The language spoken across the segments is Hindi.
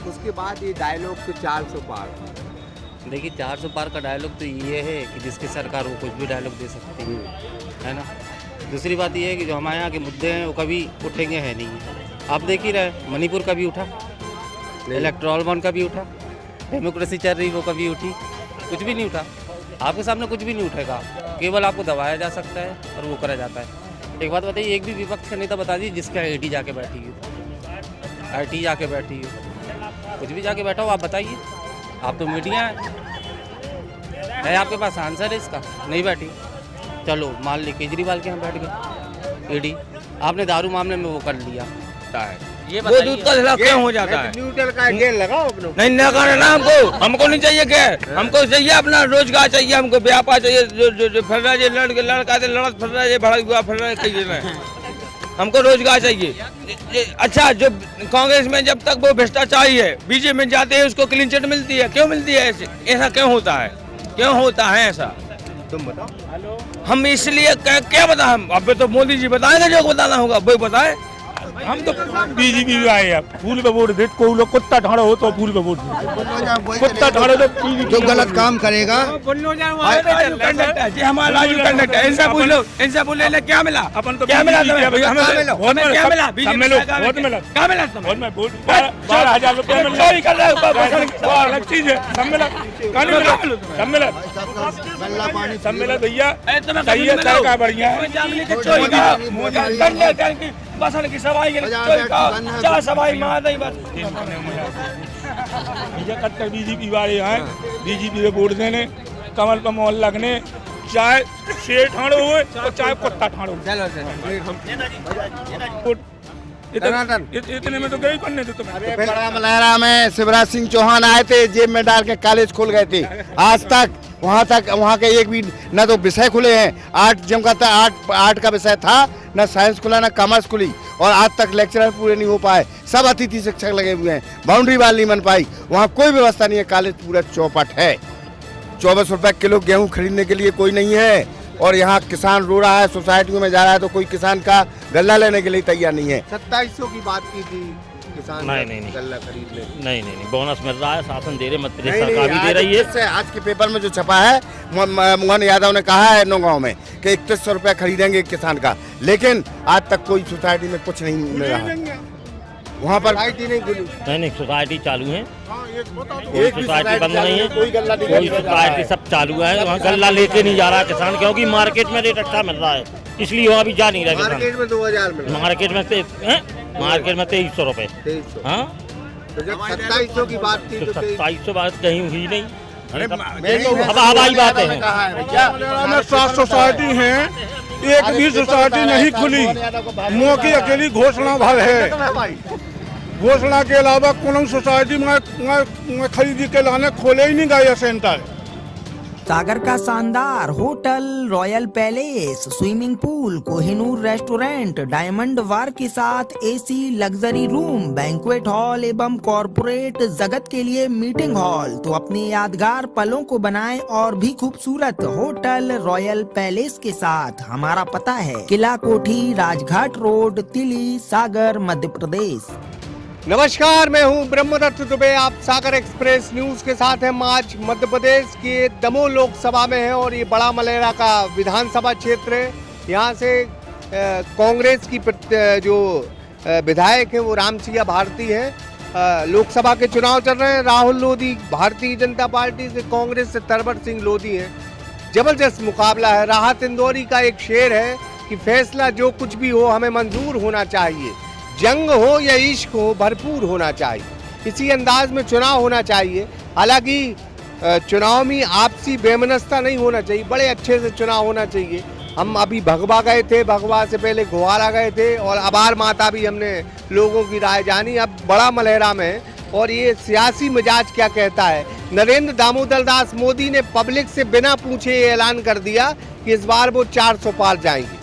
उसके बाद ये डायलॉग तो 400 पार। देखिए 400 पार का डायलॉग तो ये है कि जिसकी सरकार वो कुछ भी डायलॉग दे सकती है ना। दूसरी बात ये है कि जो हमारे यहाँ के मुद्दे हैं वो कभी उठेंगे है नहीं। आप देख ही रहे, मणिपुर का भी उठा, इलेक्ट्रॉल बॉन्ड का भी उठा, डेमोक्रेसी चल रही वो कभी उठी, कुछ भी नहीं उठा। आपके सामने कुछ भी नहीं उठेगा, केवल आपको दबाया जा सकता है और वो करा जाता है। एक बात बताइए, एक भी विपक्ष का नेता बता दीजिए जिसका आईटी जाके बैठी हो, आईटी जाके बैठी हो, कुछ भी जाके बैठा हो आप बताइए। आप तो मीडिया है आपके पास आंसर है इसका? नहीं बैठी। चलो मान ली केजरीवाल के यहाँ बैठ गए ईडी, आपने दारू मामले में वो कर लिया है, ये वो दूध का धड़ा क्यों हो जाता है? न्यूट्रल का गेल लगाओ अपने। नहीं लगाना ना हमको नहीं चाहिए क्या, हमको चाहिए अपना रोजगार चाहिए, हमको व्यापार चाहिए। जो फिर रहा है लड़का से लड़त फिर रहा है, भड़ा हुआ फिर रहा है, कहिए ना हमको रोजगार चाहिए। अच्छा जो कांग्रेस में जब तक वो भ्रष्टाचारी है, बीजेपी में जाते हैं उसको क्लीन चिट मिलती है, क्यों मिलती है? ऐसा क्यों होता है, क्यों होता है ऐसा? तुम बताओ। हम इसलिए क्या बताएं, हम अब तो मोदी जी बताएंगे, जो बताना होगा वो बताए। हम तो बीजेपी में आए हैं, फूल पे वोट दे, कोई लोग कुत्ता ठाड़ो हो तो फूल पे वोट दे, कुत्ता ठाड़ो तो जो गलत काम करेगा जी हमारा राजू कंडक्टर है, इनसे पूछ लो, इनसे पूछ ले क्या मिला? अपन तो क्या मिला? क्या मिला? हमें क्या मिला? बहुत मिला, क्या मिला? बहुत में 12,000 रुपये मिला, चोरी कर रहे हो, वो अलग चीज है, सब मिला, कहानी मिला, सब मिला, सब मिला भैया, सही है, तय का बढ़िया है। चोरी का बसन की सवाई चार सवाई मार नहीं बस। कब तक बीजेपी वाले हैं, बीजेपी के वोट देने, कमल पर मोहर लगने, चाहे शेर ठाड़ो हो और चाहे कुत्ता ठाड़ो। इतने में तो गए करने थे तुम्हें। बड़ा मलहरा में शिवराज सिंह चौहान आए थे, जेब में डाल के कॉलेज खोल गए थे। आज तक वहाँ के एक भी न तो विषय खुले हैं। आर्ट जम का था, आर्ट का विषय था, न साइंस खुला न कॉमर्स खुली, और आज तक लेक्चरर पूरे नहीं हो पाए। सब अतिथि शिक्षक लगे हुए हैं, बाउंड्री वाल नहीं बन पाई, वहाँ कोई व्यवस्था नहीं है। कॉलेज पूरा चौपट है। 24 रुपए किलो गेहूँ खरीदने के लिए कोई नहीं है, और यहाँ किसान रो रहा है, सोसाइटियों में जा रहा है तो कोई किसान का गल्ला लेने के लिए तैयार नहीं है। 2700 की बात की थी किसान नहीं गल्ला खरीद ले। नहीं, बोनस मिल रहा है, शासन दे रहे, मध्य सरकार भी दे रही है। आज के पेपर में जो छपा है, मोहन यादव ने कहा है नौगांव में कि 3100 रुपया खरीदेंगे किसान का, लेकिन आज तक कोई सोसाइटी में कुछ नहीं मिल रहा। वहाँ पर सोसाइटी नहीं खुली। नहीं सोसाइटी चालू है, एक सोसाइटी बंद नहीं है, कोई गल्ला नहीं, कोई सोसाइटी सब चालू है। वहाँ गल्ला लेके नहीं जा रहा किसान, क्योंकि मार्केट में रेट अच्छा मिल रहा है, इसलिए वहाँ भी जा नहीं रहा किसान। मार्केट में 2000 मिल रहा है, मार्केट में 2300 रुपए। 2300। हाँ तो जब 2700 की बात थी तो 2700 बात कहीं हुई नहीं। हवाई बातें हैं। 7 सोसाइटी हैं, एक भी सोसाइटी नहीं खुली। मुँह की अकेली घोषणा भर है, घोषणा के अलावा कौन सोसाइटी में खरीदी के लाने खोले ही नहीं गए सेंटर। सागर का शानदार hotel, royal palace, swimming pool, Kohinoor restaurant, diamond bar के साथ AC luxury room, banquet hall एवं कॉर्पोरेट जगत के लिए मीटिंग हॉल। तो अपने यादगार पलों को बनाएं और भी खूबसूरत होटल रॉयल पैलेस के साथ। हमारा पता है किला कोठी, राजघाट रोड, तिली, सागर, मध्य प्रदेश। नमस्कार, मैं हूं ब्रह्मदत्त दुबे। आप सागर एक्सप्रेस न्यूज के साथ हैं। आज मध्य प्रदेश के दमोह लोकसभा में है और ये बड़ा मलहरा का विधानसभा क्षेत्र है। यहाँ से कांग्रेस की जो विधायक है वो रामसिया भारती है। लोकसभा के चुनाव चल रहे हैं। राहुल लोधी भारतीय जनता पार्टी से, कांग्रेस से तरवर सिंह लोधी है। जबरदस्त मुकाबला है। राहत इंदौरी का एक शेर है कि फैसला जो कुछ भी हो हमें मंजूर होना चाहिए, जंग हो या इश्क हो भरपूर होना चाहिए। इसी अंदाज में चुनाव होना चाहिए। हालांकि चुनाव में आपसी बेमनस्ता नहीं होना चाहिए, बड़े अच्छे से चुनाव होना चाहिए। हम अभी भगवा गए थे, भगवा से पहले गुहारा गए थे और अबार माता भी हमने लोगों की राय जानी। अब बड़ा मलहरा में, और ये सियासी मिजाज क्या कहता है। नरेंद्र दामोदर दास मोदी ने पब्लिक से बिना पूछे ये ऐलान कर दिया कि इस बार वो 400 पार जाएंगे।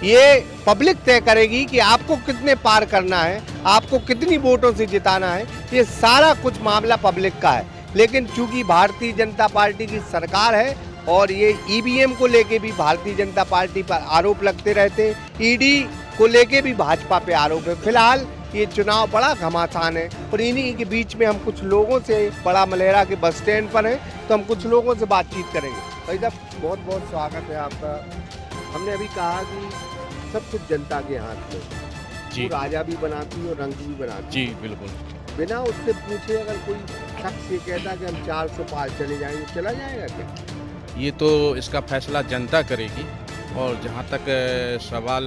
ये पब्लिक तय करेगी कि आपको कितने पार करना है, आपको कितनी वोटों से जिताना है। ये सारा कुछ मामला पब्लिक का है। लेकिन चूंकि भारतीय जनता पार्टी की सरकार है और ये ईवीएम को लेके भी भारतीय जनता पार्टी पर आरोप लगते रहते, ईडी को लेके भी भाजपा पे आरोप है। फिलहाल ये चुनाव बड़ा घमासान है। और इन्हीं के बीच में हम कुछ लोगों से, बड़ा मलेरा के बस स्टैंड पर हैं, तो हम कुछ लोगों से बातचीत करेंगे। भाई साहब बहुत बहुत स्वागत है आपका। हमने अभी कहा कि सब कुछ जनता के हाथ में, जी राजा भी बनाती है और रंग भी बनाती जी बिल्कुल। है। बिना उससे पूछे अगर कोई शख्स ये कहता कि हम 400 पार चले जाएंगे, चला जाएगा क्या? ये तो इसका फैसला जनता करेगी। और जहाँ तक सवाल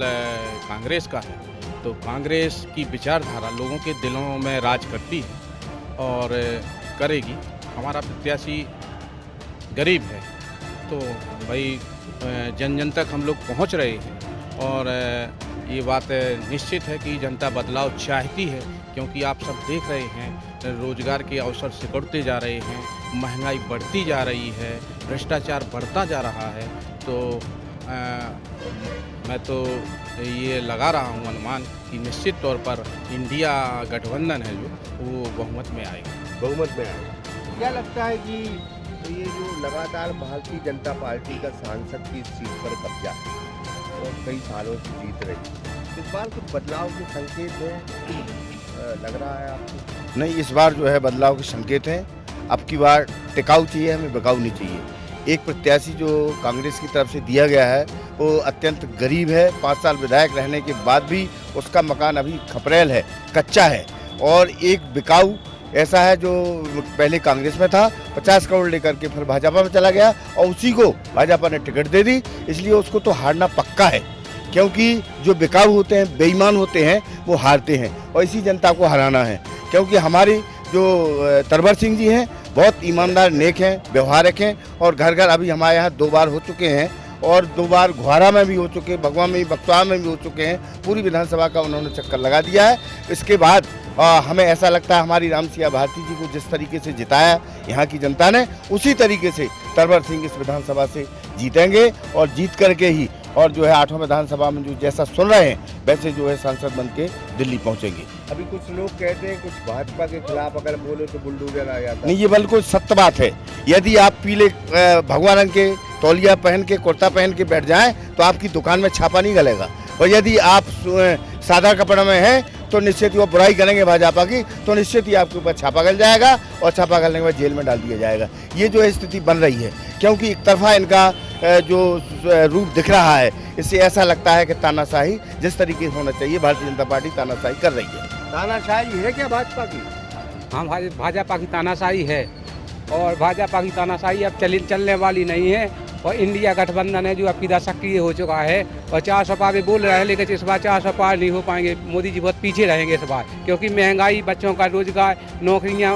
कांग्रेस का है, तो कांग्रेस की विचारधारा लोगों के दिलों में राज करती है और करेगी। हमारा प्रत्याशी गरीब है, तो भाई जन जन तक हम लोग पहुँच रहे हैं। और ये बात निश्चित है कि जनता बदलाव चाहती है, क्योंकि आप सब देख रहे हैं रोजगार के अवसर सिकुड़ते जा रहे हैं, महंगाई बढ़ती जा रही है, भ्रष्टाचार बढ़ता जा रहा है। तो मैं तो ये लगा रहा हूँ अनुमान कि निश्चित तौर पर इंडिया गठबंधन है जो, वो बहुमत में आएगा। बहुमत में आएगा। क्या लगता है कि ये जो लगातार भारतीय जनता पार्टी का सांसद की सीट पर कब्जा है और कई सालों से जीत रही, इस बार कुछ बदलाव के संकेत हैं, लग रहा है आपको? नहीं, इस बार जो है बदलाव के संकेत हैं। अब की बार टिकाऊ चाहिए, हमें बिकाऊ नहीं चाहिए। एक प्रत्याशी जो कांग्रेस की तरफ से दिया गया है वो अत्यंत गरीब है। 5 साल विधायक रहने के बाद भी उसका मकान अभी खपरेल है, कच्चा है। और एक बिकाऊ ऐसा है जो पहले कांग्रेस में था, 50 करोड़ लेकर के फिर भाजपा में चला गया और उसी को भाजपा ने टिकट दे दी। इसलिए उसको तो हारना पक्का है, क्योंकि जो बिकाऊ होते हैं, बेईमान होते हैं, वो हारते हैं। और इसी जनता को हराना है, क्योंकि हमारी जो तरवर सिंह जी हैं बहुत ईमानदार, नेक हैं, व्यवहारिक हैं। और घर घर अभी हमारे यहाँ 2 बार हो चुके हैं और 2 बार घुआरा में भी हो चुके, भगवा में भी, बक्सवा में भी हो चुके हैं। पूरी विधानसभा का उन्होंने चक्कर लगा दिया है। इसके बाद हमें ऐसा लगता है हमारी रामसिया भारती जी को जिस तरीके से जिताया यहाँ की जनता ने, उसी तरीके से तरवर सिंह इस विधानसभा से जीतेंगे। और जीत करके ही, और जो है 8वां विधानसभा में जो जैसा सुन रहे हैं वैसे जो है सांसद बन के दिल्ली पहुँचेंगे। अभी कुछ लोग कहते हैं कुछ भाजपा के खिलाफ अगर बोले तो बुलडोजर आ जाता है। नहीं, ये बिल्कुल सत्य बात है। यदि आप पीले भगवा रंग के तौलिया पहन के, कुर्ता पहन के बैठ जाएं तो आपकी दुकान में छापा नहीं गलेगा। और यदि आप सादा कपड़ा में हैं तो निश्चित ही वो बुराई करेंगे भाजपा की, तो निश्चित ही आपके ऊपर छापा गल जाएगा और छापा गलने के बाद जेल में डाल दिया जाएगा। ये जो है स्थिति बन रही है, क्योंकि एक तरफा इनका जो रूप दिख रहा है, इससे ऐसा लगता है कि तानाशाही जिस तरीके से होना चाहिए, भारतीय जनता पार्टी तानाशाही कर रही है। तानाशाही है क्या भाजपा की? हाँ, भाजपा की तानाशाही है। और भाजपा की तानाशाही अब चलने वाली नहीं है। और इंडिया गठबंधन है जो अब सीधा सक्रिय हो चुका है। और 400 पार भी बोल रहे हैं, लेकिन इस बार 400 पार नहीं हो पाएंगे। मोदी जी बहुत पीछे रहेंगे इस बार, क्योंकि महंगाई, बच्चों का रोजगार, नौकरियां,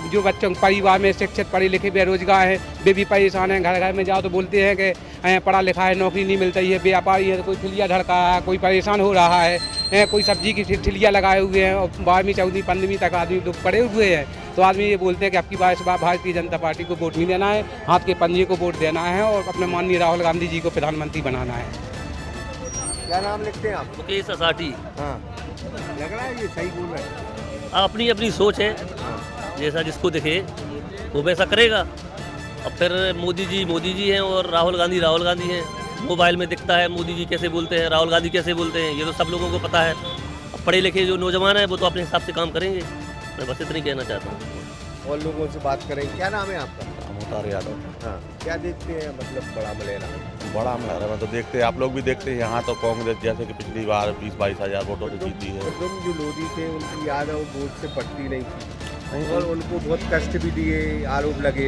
जो बच्चों परिवार में शिक्षित पढ़े लिखे बेरोजगार हैं वे भी परेशान हैं। घर घर में जाओ तो बोलते हैं कि पढ़ा लिखा है, नौकरी नहीं मिलती है। व्यापारी है तो कोई ठिलिया ढड़का है, कोई परेशान हो रहा है, कोई सब्जी की ठिलिया लगाए हुए हैं। और 12वीं 14वीं 15वीं तक आदमी लोग पड़े हुए हैं। तो आदमी ये बोलते हैं कि अब की बार इस बार भारतीय जनता पार्टी को वोट नहीं देना है, हाथ के पंजे को वोट देना है और अपने माननीय राहुल गांधी जी को प्रधानमंत्री बनाना है। क्या नाम लिखते हैं आप? मुकेश असाठी। हाँ, लग रहा है ये सही बोल रहे हैं। अपनी अपनी सोच है, जैसा जिसको दिखे वो वैसा करेगा। अब फिर मोदी जी हैं और राहुल गांधी हैं। मोबाइल में दिखता है मोदी जी कैसे बोलते हैं, राहुल गांधी कैसे बोलते हैं, ये तो सब लोगों को पता है। अब पढ़े लिखे जो नौजवान हैं वो तो अपने हिसाब से काम करेंगे। मैं बस इतनी कहना चाहता हूँ। और लोगों से बात करें। क्या नाम है आपका? मुख्तार यादव। हाँ, क्या देखते हैं मतलब बड़ा मलेरा? बड़ा मलेरा में तो देखते हैं, आप लोग भी देखते हैं। यहाँ तो कांग्रेस जैसे कि पिछली बार 20-22 हज़ार वोटों से जीती है। तुम जो लोधी थे उनकी याद है वो वोट से पटती नहीं थी और उनको बहुत कष्ट भी दिए, आरोप लगे।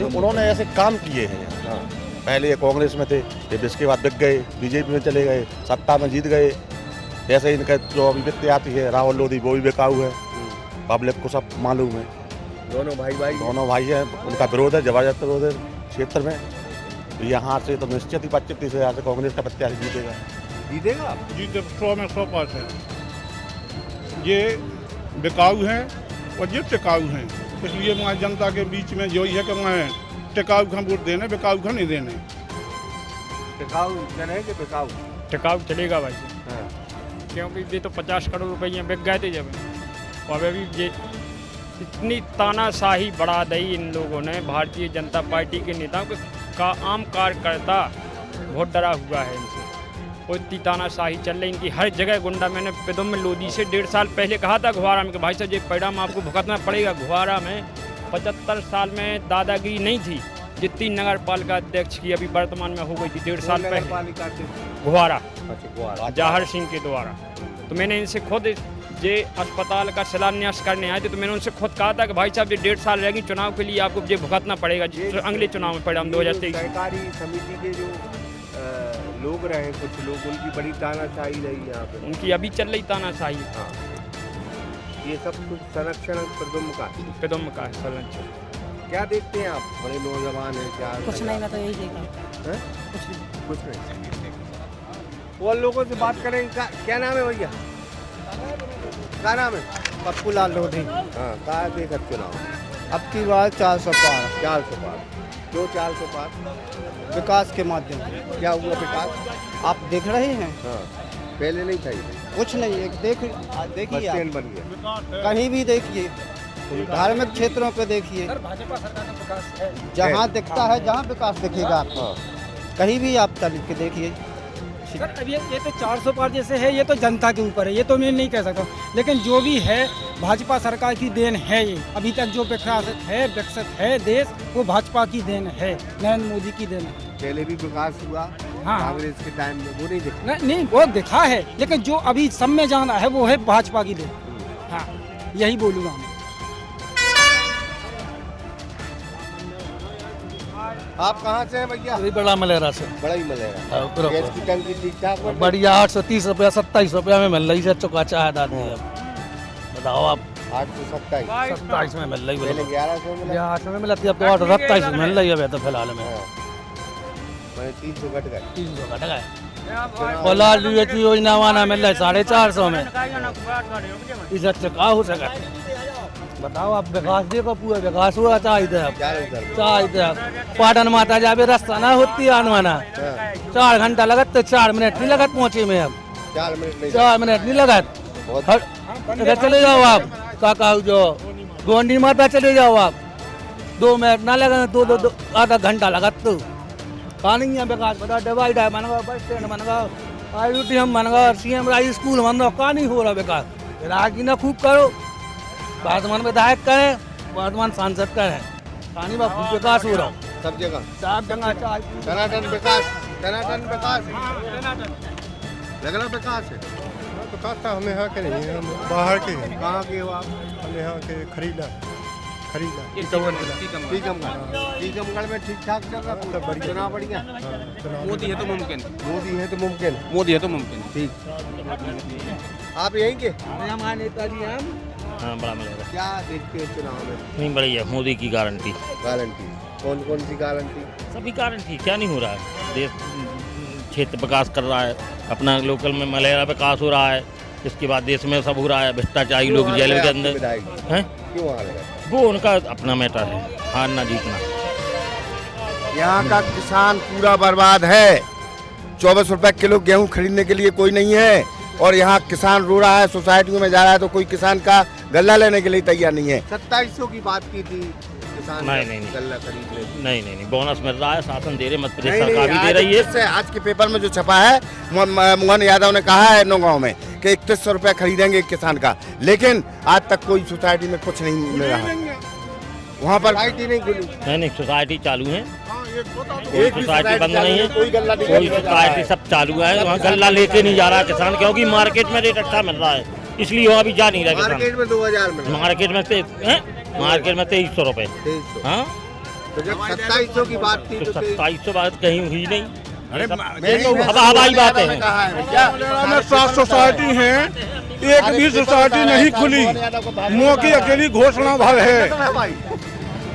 उन्होंने ऐसे काम किए हैं। हाँ, पहले ये कांग्रेस में थे, ये इसके बाद बिक गए, बीजेपी में चले गए, सत्ता में जीत गए। ऐसे इनका जो अभी वित्त आती है राहुल लोधी, वो भी बिकाऊ है, पब्लिक को सब मालूम है। दोनों भाई हैं, उनका विरोध है, जबरदस्त विरोध है क्षेत्र में। यहाँ से तो निश्चित ही 25-30 हज़ार से कांग्रेस का प्रत्याशी जीतेगा। जीते 100 में 100%। ये बिकाऊ हैं और ये टिकाऊ हैं, इसलिए मैं जनता के बीच में जो है कि मैं टिकाऊ का वोट देने, बिकाऊ का नहीं देने। टिकाऊ चलेगा, टिकाऊ चलेगा भाई। हाँ। क्योंकि ये तो 50 करोड़ रुपये बिक गए थे जब, और अभी ये इतनी तानाशाही बढ़ा दी इन लोगों ने। भारतीय जनता पार्टी के नेताओं का आम कार्यकर्ता बहुत डरा हुआ है इनसे। और इतनी तानाशाही चल रही इनकी हर जगह गुंडा। मैंने पिदुम में लोधी से 1.5 साल पहले कहा था घुआरा में कि भाई साहब ये परिणाम आपको भुगतना पड़ेगा। घुआरा में 75 साल में दादागिरी नहीं थी जितनी नगर पालिका अध्यक्ष की अभी वर्तमान में हो गई थी 1.5 साल पहले घुआरा जवाहर सिंह के द्वारा। तो मैंने इनसे खुद ये अस्पताल का शिलान्यास करने आए थे, तो मैंने उनसे खुद कहा था कि भाई साहब ये 1.5 साल रहेगी चुनाव के लिए, आपको ये भुगतना पड़ेगा अगले चुनाव में परिणाम 2023। सहकारी समिति के जो लोग रहे कुछ लोग, उनकी बड़ी तानाशाही रही यहाँ पे। उनकी अभी चल रही तानाशाही। हाँ, ये सब कुछ संरक्षण प्रदुम का है संरक्षण। क्या देखते हैं आप? बड़े नौजवान हैं क्या? कुछ नहीं, मैं तो यही देखा। कुछ नहीं। और लोगों से बात करें, क्या नाम है भैया? क्या नाम है? पप्पू लाल लोधी। हाँ, कहा देखा चुनाव अब की बार 400 पार। 400 पार। क्यों 400 पार? विकास के माध्यम से। क्या हुआ विकास? आप देख रहे हैं। हाँ, पहले नहीं था ये। कुछ नहीं, एक देखिए बस स्टैंड बन गया। कहीं भी देखिए, धार्मिक क्षेत्रों पे देखिए, जहाँ दिखता है, जहाँ विकास दिखेगा आपको, कहीं भी आप चल के देखिए। सर अब ये तो 400 पार जैसे है, ये तो जनता के ऊपर है, ये तो मैं नहीं कह सकता, लेकिन जो भी है भाजपा सरकार की देन है। ये अभी तक जो विकसित है देश, वो भाजपा की देन है, नरेंद्र मोदी की देन है। पहले भी विकास हुआ। हाँ, कांग्रेस के टाइम में वो नहीं दिखा। नहीं वो दिखा है, लेकिन जो अभी सब में जाना है वो है भाजपा की देन। हाँ, यही बोलूँगा मैं। आप कहाँ से हैं भैया? बड़ा मलेरा से। बड़ा ही मलेरा। गैस की टंकी ठीक ठाक? बढ़िया 830 रुपया 27 रुपया में मिल रही है, चुका चाहे दादी। बताओ आप। 827 में मिल रही है। पहले 1100 मिला। 1100 में मिलती है, अब तो 28 में मिल रही है तो फिलहाल में। 300 घट गए। 300 घट गए। और लाल योजना वाना मिल रहा है 450 में। इसे चुका हो सका। बताओ आप, विकास देखो, पूरा विकास हुआ चाहिए। पाटन माता जावे रास्ता ना होती आनवाना 4 घंटा लगत, 4 मिनट नहीं लगत पहुँचे में। अब 4 मिनट नहीं लगत। चले जाओ आप काका, जो गोंडी माता चले जाओ आप, 2 मिनट ना लगे, 2 आधा घंटा लगत। तो कहा नहीं है विकास, बता डिवाइड है बन गया, बस स्टैंड बन गया, IUTM बन गया, CM राय स्कूल बन गया, कहा नहीं हो रहा विकास। राजनीति ना खूब करो, वर्तमान विधायक करें, वर्तमान सांसद करें, कहानी बात विकास हो रहा सब जगह। टनाटन विकास, टनाटन विकास लग रहा विकास है। विकास था हमें यहाँ के नहीं है, हम बाहर के हैं। कहाँ के हो आप? हम यहाँ के खरीला टीकमगढ़ में ठीक ठाक चल रहा है, बड़ी चुनाव बढ़िया। मोदी है तो मुमकिन। मोदी है तो मुमकिन। मोदी है तो मुमकिन। ठीक। आप यहीं के? हमारे नेताजी हैं। हाँ, बड़ा मिलेगा। क्या देखते हैं चुनाव में? नहीं बढ़िया, मोदी की गारंटी। गारंटी कौन कौन सी गारंटी? सभी गारंटी। क्या नहीं हो रहा है? देश क्षेत्र विकास कर रहा है, अपना लोकल में मलेरा विकास हो रहा है, इसके बाद देश में सब हो रहा है। भ्रष्टाचारी लोग जेल के अंदर हैं। क्यों वहाँ लगा? वो उनका अपना मैटर है, हारना जीतना। यहाँ का किसान पूरा बर्बाद है। 24 रुपए किलो गेहूँ खरीदने के लिए कोई नहीं है, और यहाँ किसान रो रहा है, सोसाइटियों में जा रहा है तो कोई किसान का गल्ला लेने के लिए तैयार नहीं है। 2700 की बात की थी, किसान नहीं गल्ला खरीद ले। नहीं, बोनस मिल रहा है, शासन दे रहे, मध्य प्रदेश सरकार भी दे रही है। आज के पेपर में जो छपा है, मोहन यादव ने कहा है नौगांव में कि 3100 रुपया खरीदेंगे एक किसान का, लेकिन आज तक कोई सोसाइटी में कुछ नहीं मिल रहा है। वहाँ पर सोसाइटी नहीं खुली। नहीं, सोसाइटी चालू है, कोई सोसाइटी बंद नहीं है, कोई सोसाइटी सब चालू है। वहाँ गल्ला लेके नहीं जा रहा किसान, क्योंकि मार्केट में रेट अच्छा मिल रहा है, इसलिए वहाँ भी जा नहीं रहा किसान। मार्केट में 2000 में, मार्केट में 2300 रुपए। हाँ, तो जब 2700 की बात थी तो 2700 बात कहीं हुई नहीं। अरे हवाई बात है। में 7 सोसाइटी हैं, एक भी सोसाइटी नहीं खुली। मुँह की अकेली घोषणा भर है।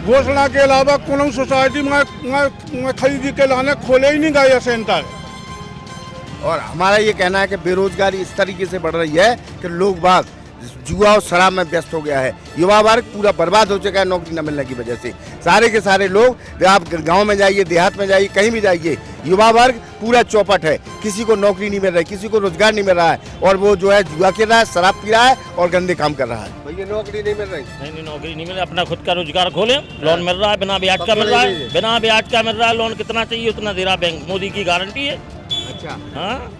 घोषणा के अलावा कोनो सोसाइटी में खरीदी के लाने खोले ही नहीं गए सेंटर। और हमारा ये कहना है कि बेरोजगारी इस तरीके से बढ़ रही है कि लोग बाग जुआ और शराब में व्यस्त हो गया है। युवा वर्ग पूरा बर्बाद हो चुका है नौकरी न मिलने की वजह से। सारे के सारे लोग, आप गांव में जाइए, देहात में जाइए, कहीं भी जाइए, युवा वर्ग पूरा चौपट है। किसी को नौकरी नहीं मिल रही, किसी को रोजगार नहीं मिल रहा है, और वो जो है जुआ खेल रहा है, शराब पी रहा है और गंदे काम कर रहा है। भैया नौकरी नहीं मिल रही? नहीं, नौकरी नहीं मिल रही। अपना खुद का रोजगार खोले, लोन मिल रहा है, बिना ब्याज का मिल रहा है, बिना ब्याज का मिल रहा है। लोन कितना चाहिए उतना दे रहा बैंक, मोदी की गारंटी है। अच्छा। हाँ,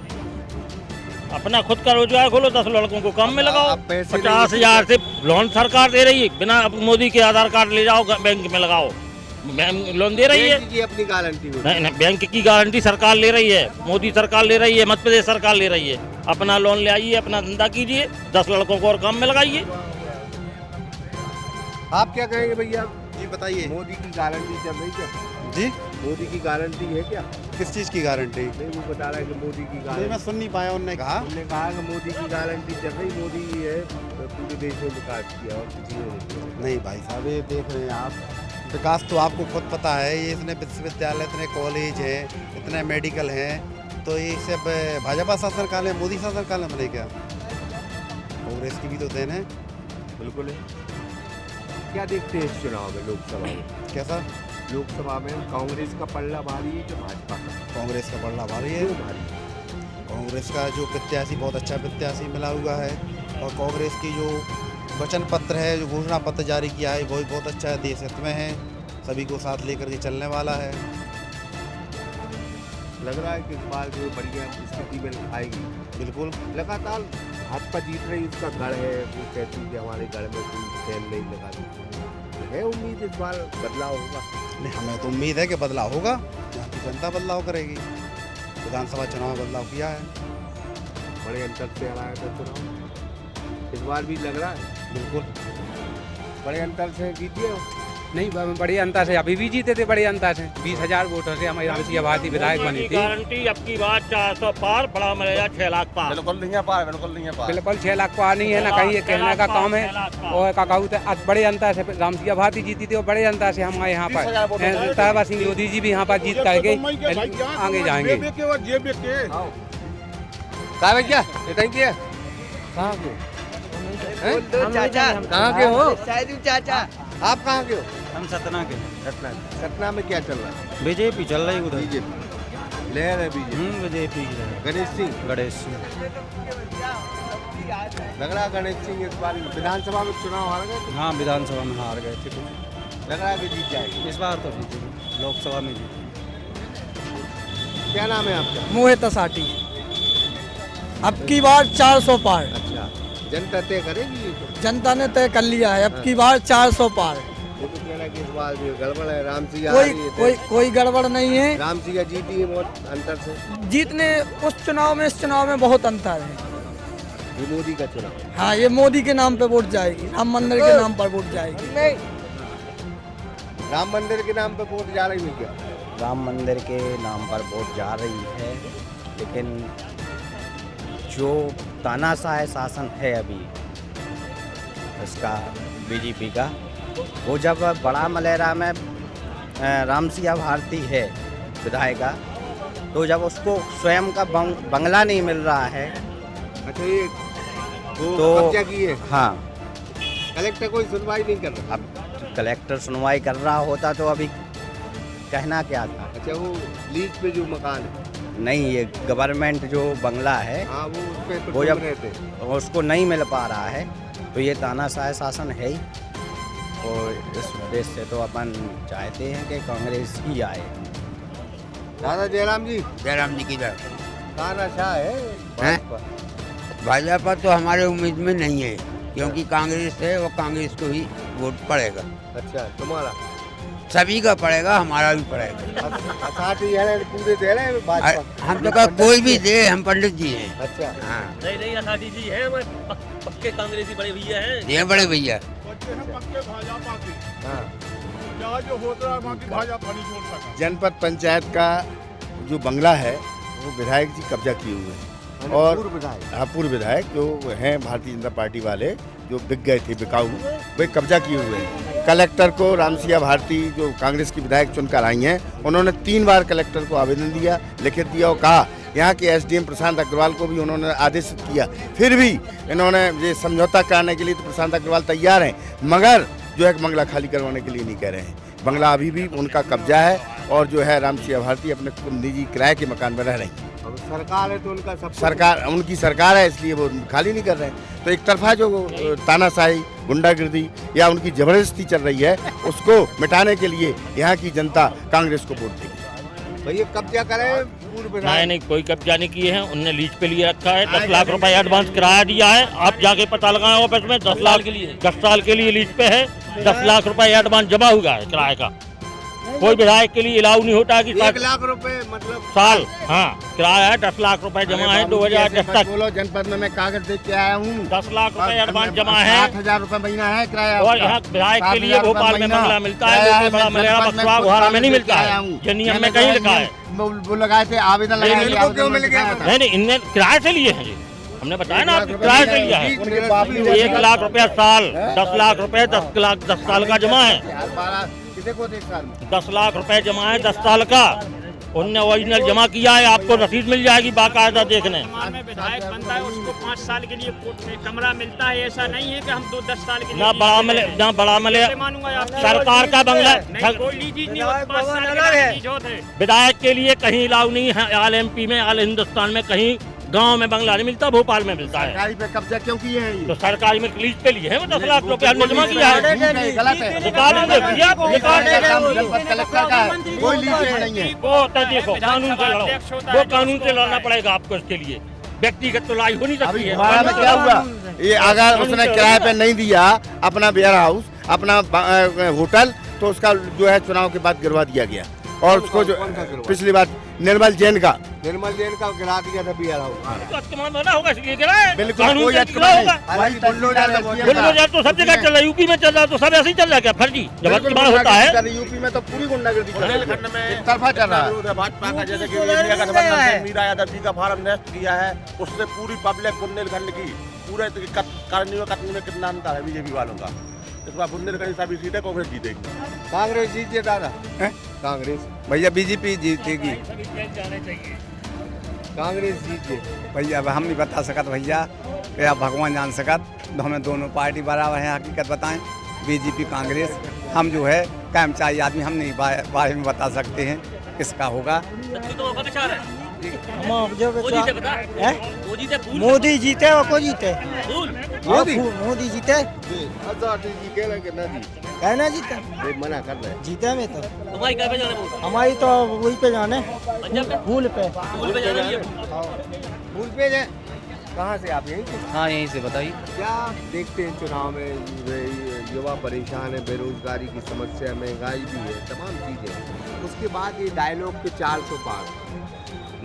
अपना खुद का रोजगार खोलो, 10 लड़कों को काम में लगाओ। आप पैसे 50,000 से लोन सरकार दे रही है, बिना मोदी के आधार कार्ड ले जाओ बैंक में लगाओ, बैंक लोन दे रही है। बैंक की अपनी गारंटी होती नहीं, बैंक की गारंटी सरकार ले रही है, मोदी सरकार ले रही है, मध्य प्रदेश सरकार ले रही है। अपना लोन ले आइए, अपना धंधा कीजिए, 10 लड़कों को और काम में लगाइए। आप क्या कहेंगे भैया? जी बताइए। मोदी की गारंटी चल रही क्या? जी मोदी की गारंटी है क्या? किस चीज़ की गारंटी? नहीं, वो बता रहा है कि मोदी की नहीं, गारंटी। मैं सुन नहीं पाया। उन्होंने कहा उन्होंने कहा कि मोदी की गारंटी चल रही, मोदी है पूरे देश में विकास किया और किसी ने नहीं किया। नहीं भाई साहब, ये देख रहे हैं आप, विकास तो आपको खुद पता है। ये इतने विश्वविद्यालय, इतने कॉलेज हैं, इतने मेडिकल हैं, तो ये सब भाजपा शासन काल में, मोदी शासन काल में बने क्या? कांग्रेस की भी तो देन है। बिल्कुल है। क्या देखते हैं इस चुनाव में, लोकसभा में? कैसा? लोकसभा में कांग्रेस का पलड़ा भारी है कि भाजपा का? कांग्रेस का पलड़ा भारी है। क्यों भारी? कांग्रेस का जो प्रत्याशी बहुत अच्छा प्रत्याशी मिला हुआ है, और कांग्रेस की जो वचन पत्र है, जो घोषणा पत्र जारी किया है, वो भी बहुत अच्छा है, देश हित में है, सभी को साथ लेकर के चलने वाला है। लग रहा है कि इस बार जो बढ़िया स्थिति में आएगी। बिल्कुल। लगातार भाजपा जीत रही, इसका गढ़ है, वो कहती है कि हमारे गढ़ में कोई फैल नहीं लगा। है उम्मीद इस बार बदलाव होगा? नहीं, हमें तो उम्मीद है कि बदलाव होगा। यहाँ की जनता बदलाव करेगी। विधानसभा चुनाव में बदलाव किया है, बड़े अंतर से हराया था चुनाव, इस बार भी लग रहा है। बिल्कुल बड़े अंतर से जीतिए हो? नहीं, बड़े अंतर से अभी भी जीते थे, बड़े अंतर से 20,000 वोटों से हमारी रामसिया भारती विधायक बनी थी। गारंटी अब की बात 400 पार, बड़ा मलेगा 6 लाख पार। बिल्कुल नहीं है पार, बिल्कुल नहीं है पार। बिल्कुल 6 लाख पार नहीं है ना, कहीं ये कहने का काम है। और का कहूँ बड़े अंतर से रामसिया भारती जीती थी, और बड़े अंतर से हमारे यहाँ पर तारा सिंह लोधी जी भी यहाँ पर जीत करके आगे जाएंगे। कहा भैया थैंक यू। कहाँ के हो? चाचा आप कहाँ के हो? हम सतना के। सतना। सतना में क्या चल रहा है? बीजेपी चल रही उधर। बीजेपी लहर है, बीजेपी। बीजेपी गणेश सिंह लग रहा है गणेश सिंह इस बार विधानसभा में चुनाव हार गए। हाँ, विधानसभा में हार गए थे, कुछ लग रहा है कि जीत जाएगी इस बार तो जीतेगी, लोकसभा में जीतेगी। क्या नाम है आपका? मोहित साटी। अब की बार 400 पार। अच्छा, जनता तय करेगी ये तो? जनता ने तय कर लिया है, अब की बार 400 पार। वो तो कह रहा है कि इस बार भी गड़बड़ है, राम सिंह कोई गड़बड़ नहीं है। राम सिंह जीती है बहुत अंतर से। जीतने उस चुनाव में, इस चुनाव में बहुत अंतर है। ये मोदी का चुनाव। हाँ, ये मोदी के नाम पे वोट जाएगी, राम मंदिर के नाम पर वोट जाएगी। नहीं, राम मंदिर के नाम पे वोट जा रही है क्या? राम मंदिर के नाम पर वोट जा रही है, लेकिन जो तानाशाह शासन है अभी इसका बीजेपी का, वो जब बड़ा मलेरा में रामसिया भारती है विधायिका, तो जब उसको स्वयं का बंगला नहीं मिल रहा है। अच्छा, ये तो कब्जा की है? हाँ, कलेक्टर कोई सुनवाई नहीं कर रहा। अब कलेक्टर सुनवाई कर रहा होता तो अभी कहना क्या था। अच्छा, वो लीज पे जो मकान है? नहीं, ये गवर्नमेंट जो बंगला है, हाँ, वो उस पे वो जब रहते उसको नहीं मिल पा रहा है, तो ये तानाशाह शासन है ही। और इस उद्देश्य से तो अपन चाहते हैं कि कांग्रेस ही आए। दादा जयराम जी की जय। तानाशाह है भाजपा तो हमारे उम्मीद में नहीं है, क्योंकि कांग्रेस है और कांग्रेस को ही वोट पड़ेगा। अच्छा, तुम्हारा? सभी का पड़ेगा, हमारा भी पड़ेगा। पूरे दे रहे हैं भाजपा? हम तो कहा कोई भी दे, हम पंडित जी हैं। अच्छा, हाँ, नहीं आसादी जी है, पक्के कांग्रेसी बड़े भैया हैं। ये बड़े भैया जनपद पंचायत का जो बंगला है, वो विधायक जी कब्जा किए हुए हैं, और पूर्व विधायक जो हैं भारतीय जनता पार्टी वाले, जो बिक गए थे, बिकाऊ, वे कब्जा किए हुए हैं। कलेक्टर को रामसिया भारती जो कांग्रेस की विधायक चुनकर आई हैं, उन्होंने 3 बार कलेक्टर को आवेदन दिया, लिखित दिया, और कहा, यहाँ के एसडीएम प्रशांत अग्रवाल को भी उन्होंने आदेशित किया। फिर भी इन्होंने ये समझौता कराने के लिए तो प्रशांत अग्रवाल तैयार हैं, मगर जो है बंगला खाली करवाने के लिए नहीं कह रहे हैं। बंगला अभी भी उनका कब्जा है, और जो है रामसिया भारती अपने निजी किराए के मकान में रह रही हैं। सरकार है तो उनका सब सरकार, उनकी सरकार है, इसलिए वो खाली नहीं कर रहे हैं। तो एक तरफा जो तानाशाही, गुंडागिर्दी या उनकी जबरदस्ती चल रही है, उसको मिटाने के लिए यहाँ की जनता कांग्रेस को वोट देगी। भैया कब्जा करें पूर्व नहीं कोई कब्जा नहीं किए हैं, उनने लीज पे लिए रखा है। 10 लाख रुपए एडवांस किराया दिया है, आप जाके पता लगाएं ऑफिस में। 10 लाख के लिए 10 साल के लिए लीज पे है, 10 लाख रुपए एडवांस जमा हुआ है किराए का। कोई विधायक के लिए अलाउ नहीं होता कि 1 लाख रुपए मतलब साल, हाँ किराया है। 10 लाख रुपए जमा है 2010 तक। बोलो जनपद में मैं कागज देख के आया हूँ। 10 लाख रुपए एडवांस जमा है। 8,000 रुपए महीना है किराया। और यहाँ विधायक के लिए भोपाल में बंगला मिलता है, बड़ा मलेरा बक्सवा गुहारा में नहीं मिलता है। ये नियम में कहीं लिखा है। वो लगाए थे आवेदन लगाए थे, क्यों मिल गया? नहीं इनने किराए से लिए हैं। हमने बताया ना आपको किराए से लिया है। 1 लाख रुपया साल, 10 लाख रुपए 10 साल का जमा है। 10 लाख रुपए जमा है 10 साल का। उनने ओरिजिनल जमा किया है, आपको रसीद मिल जाएगी बाकायदा देखने। में विधायक बनता है उसको 5 साल के लिए कोर्ट में कमरा मिलता है, ऐसा नहीं है कि हम 10 साल के लिए। ना बड़ा मले सरकार का बंगला कोई लीज नहीं होती, 5 साल के लीज होते हैं। विधायक के लिए कहीं अलाउ नहीं है। ऑल MP में, ऑल हिंदुस्तान में कहीं गांव में बंगला नहीं मिलता, भोपाल में मिलता है। सरकारी पे कब्जा क्यों किए हैं ये? तो सरकारी में लीज पे लिए हैं वो 10 लाख रुपए हमने जमा किया है। गलत है। रिकॉर्ड देखिए आप, रिकॉर्ड जनपद कलेक्टर का है, कोई लीज नहीं है। वो तो देखो कानून से लड़ो, वो कानून से लड़ना पड़ेगा आपको। इसके लिए व्यक्तिगत तो लड़ाई हो नहीं सकती है। गुहारा में क्या हुआ? ये अगर उसने किराए पे नहीं दिया अपना वेयर हाउस, अपना होटल, तो उसका जो है चुनाव के बाद गिरवा दिया गया। और उसको जो पिछली बार निर्मल जैन का गिरा दिया था बिहार होगा इसलिए गिराया। बिल्कुल कानून कोई से अटकमा नहीं। बुलडोजर तो सब जगह चल रहा है, यूपी में चल रहा है तो सब ऐसे ही चल रहा है क्या? फर्जी जब इस्तेमाल होता है। यूपी में तो पूरी गुंडागर्दी बुंदेलखंड में एक तरफा चल रहा है। भाजपा का जैसे कि इंडिया गठबंधन से मीरा यादव जी का फार्म नेस्ट किया है, उससे पूरी पब्लिक बुंदेलखंड की पूरे करनी में कितना अंतर है बीजेपी वालों का। इस बार बुंदेलखंड सभी सीटें कांग्रेस जीतेगी। कांग्रेस जीते दादा, कांग्रेस भैया बीजेपी जीतेगी। कांग्रेस जीते भैया अब हम नहीं बता सकत भैया, या भगवान जान सकत। तो हमें दोनों पार्टी बराबर हैं, हकीकत बताएं बीजेपी कांग्रेस। हम जो है कर्मचारी आदमी, हम नहीं बारे में बता सकते हैं किसका होगा। मोदी जीते और को जीते? मोदी जीते कहना जीते, मना कर रहे जीते में तो तुम्हारी क्या पे जाना है? हमारी तो वही पे जाने, फूल पे जाना है। भूल पे जाए। कहाँ से आप? यहीं से? हाँ यहीं से बताइए। क्या देखते हैं चुनाव में? युवा परेशान है, बेरोजगारी की समस्या, महंगाई भी है, तमाम चीजें। उसके बाद ये डायलॉग के 400 पार।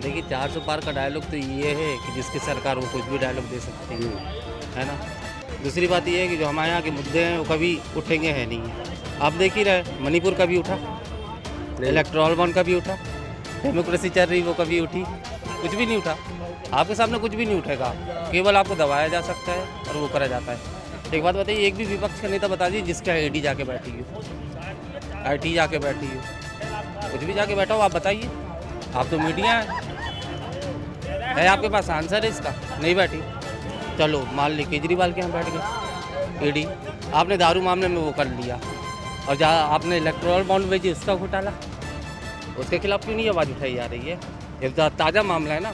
देखिए 400 पार का डायलॉग तो ये है कि जिसकी सरकार वो कुछ भी डायलॉग दे सकती है ना। दूसरी बात ये है कि जो हमारे यहाँ के मुद्दे हैं वो कभी उठेंगे है नहीं। आप देख ही रहे, मणिपुर का भी उठा, इलेक्ट्रल बॉन्ड का भी उठा, डेमोक्रेसी चल रही वो कभी उठी, कुछ भी नहीं उठा। आपके सामने कुछ भी नहीं उठेगा, केवल आपको दबाया जा सकता है और वो करा जाता है। एक बात बताइए, एक भी विपक्ष का नेता बता दीजिए जिसका ID जाके बैठी हो, IT जाके बैठी हो, कुछ भी जाके बैठा हो आप बताइए। आप तो मीडिया है आपके पास आंसर है इसका? नहीं बैठी। चलो मान ली केजरीवाल के यहाँ बैठ गए ED, आपने दारू मामले में वो कर लिया, और जहाँ आपने इलेक्ट्रल बॉन्ड भेजी उसका घोटाला, उसके खिलाफ क्यों नहीं आवाज़ उठाई जा रही है? ये तो ताज़ा मामला है ना।